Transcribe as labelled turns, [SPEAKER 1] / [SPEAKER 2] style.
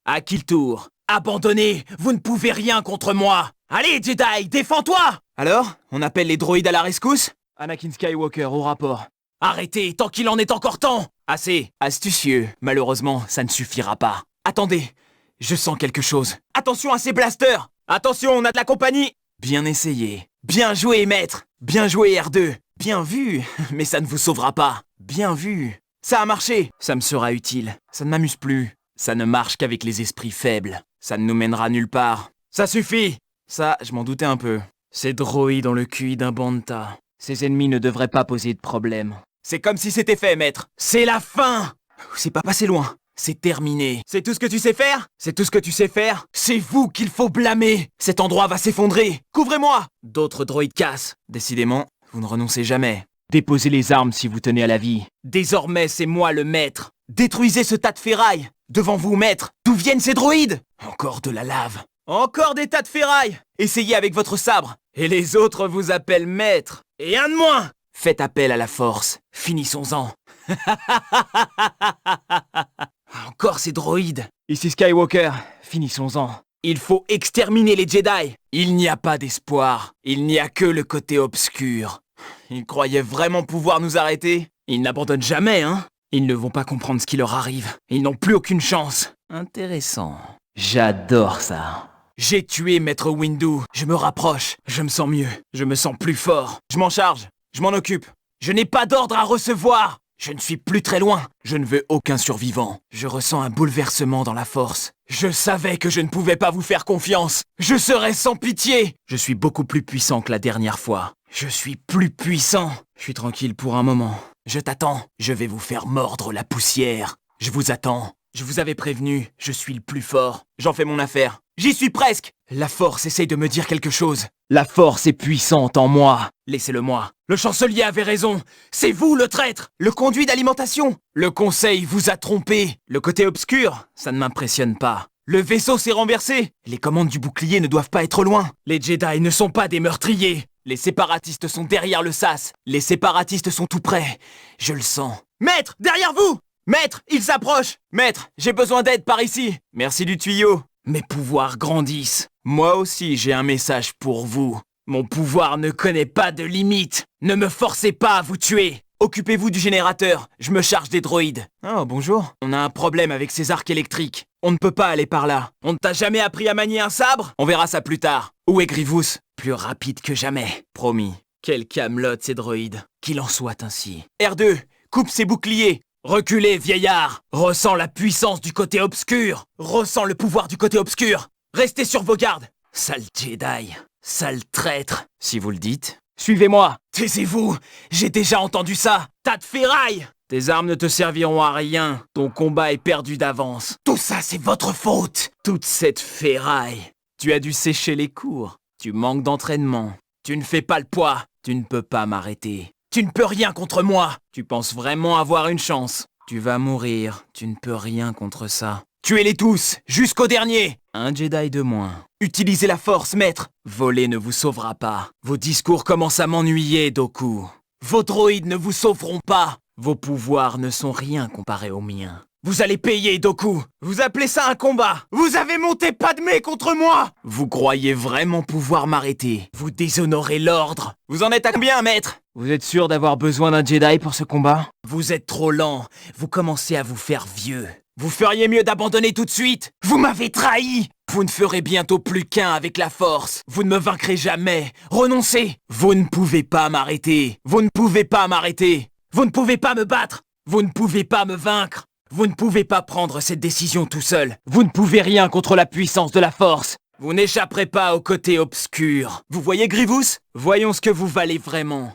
[SPEAKER 1] À qui le tour? Abandonnez! Vous ne pouvez rien contre moi! Allez, Jedi, défends-toi! Alors, on appelle les droïdes à la rescousse? Anakin Skywalker au rapport. Arrêtez, tant qu'il en est encore temps! Assez astucieux. Malheureusement, ça ne suffira pas. Attendez, je sens quelque chose. Attention à ces blasters! Attention, on a de la compagnie! Bien essayé. Bien joué, maître! Bien joué, R2! Bien vu, mais ça ne vous sauvera pas. Bien vu. Ça a marché. Ça me sera utile. Ça ne m'amuse plus. Ça ne marche qu'avec les esprits faibles. Ça ne nous mènera nulle part. Ça suffit! Ça, je m'en doutais un peu. Ces droïdes ont le QI d'un Banta. Ces ennemis ne devraient pas poser de problème. C'est comme si c'était fait, maître. C'est la fin! C'est pas passé loin. C'est terminé. C'est tout ce que tu sais faire? C'est tout ce que tu sais faire? C'est vous qu'il faut blâmer! Cet endroit va s'effondrer! Couvrez-moi! D'autres droïdes cassent. Décidément, vous ne renoncez jamais. Déposez les armes si vous tenez à la vie. Désormais, c'est moi le maître. Détruisez ce tas de ferraille. Devant vous, maître. D'où viennent ces droïdes? Encore de la lave. Encore des tas de ferraille. Essayez avec votre sabre. Et les autres vous appellent maître. Et un de moins. Faites appel à la force. Finissons-en. Encore ces droïdes. Ici Skywalker. Finissons-en. Il faut exterminer les Jedi. Il n'y a pas d'espoir. Il n'y a que le côté obscur. Ils croyaient vraiment pouvoir nous arrêter? Ils n'abandonnent jamais, hein? Ils ne vont pas comprendre ce qui leur arrive. Ils n'ont plus aucune chance. Intéressant. J'adore ça. J'ai tué Maître Windu. Je me rapproche. Je me sens mieux. Je me sens plus fort. Je m'en charge. Je m'en occupe. Je n'ai pas d'ordre à recevoir. Je ne suis plus très loin. Je ne veux aucun survivant. Je ressens un bouleversement dans la force. Je savais que je ne pouvais pas vous faire confiance. Je serais sans pitié. Je suis beaucoup plus puissant que la dernière fois. Je suis plus puissant. Je suis tranquille pour un moment. Je t'attends. Je vais vous faire mordre la poussière. Je vous attends. Je vous avais prévenu. Je suis le plus fort. J'en fais mon affaire. J'y suis presque. La force essaye de me dire quelque chose. La force est puissante en moi. Laissez-le moi. Le chancelier avait raison. C'est vous le traître. Le conduit d'alimentation. Le conseil vous a trompé. Le côté obscur, ça ne m'impressionne pas. Le vaisseau s'est renversé. Les commandes du bouclier ne doivent pas être loin. Les Jedi ne sont pas des meurtriers. Les séparatistes sont derrière le sas. Les séparatistes sont tout près. Je le sens. Maître, derrière vous! Maître, il s'approche! Maître, j'ai besoin d'aide par ici. Merci du tuyau. Mes pouvoirs grandissent. Moi aussi, j'ai un message pour vous. Mon pouvoir ne connaît pas de limite. Ne me forcez pas à vous tuer. Occupez-vous du générateur. Je me charge des droïdes. Oh, bonjour. On a un problème avec ces arcs électriques. On ne peut pas aller par là. On ne t'a jamais appris à manier un sabre? On verra ça plus tard. Où est Grievous? Plus rapide que jamais. Promis. Quel camelote ces droïdes. Qu'il en soit ainsi. R2, coupe ses boucliers. Reculez, vieillard. Ressens la puissance du côté obscur. Ressens le pouvoir du côté obscur. Restez sur vos gardes. Sale Jedi. Sale traître. Si vous le dites. Suivez-moi. Taisez-vous. J'ai déjà entendu ça. Tas de ferraille. Tes armes ne te serviront à rien. Ton combat est perdu d'avance. Tout ça, c'est votre faute. Toute cette ferraille. Tu as dû sécher les cours. Tu manques d'entraînement. Tu ne fais pas le poids. Tu ne peux pas m'arrêter. Tu ne peux rien contre moi. Tu penses vraiment avoir une chance. Tu vas mourir. Tu ne peux rien contre ça. Tuez-les tous, jusqu'au dernier. Un Jedi de moins. Utilisez la force, maître. Voler ne vous sauvera pas. Vos discours commencent à m'ennuyer, Dooku. Vos droïdes ne vous sauveront pas. Vos pouvoirs ne sont rien comparés aux miens. Vous allez payer, Dooku. Vous appelez ça un combat? Vous avez monté Padmé contre moi. Vous croyez vraiment pouvoir m'arrêter? Vous déshonorez l'ordre. Vous en êtes à combien, maître? Vous êtes sûr d'avoir besoin d'un Jedi pour ce combat? Vous êtes trop lent. Vous commencez à vous faire vieux. Vous feriez mieux d'abandonner tout de suite. Vous m'avez trahi. Vous ne ferez bientôt plus qu'un avec la force. Vous ne me vaincrez jamais. Renoncez. Vous ne pouvez pas m'arrêter. Vous ne pouvez pas m'arrêter. Vous ne pouvez pas me battre. Vous ne pouvez pas me vaincre. Vous ne pouvez pas prendre cette décision tout seul. Vous ne pouvez rien contre la puissance de la force. Vous n'échapperez pas au côté obscur. Vous voyez Grievous? Voyons ce que vous valez vraiment.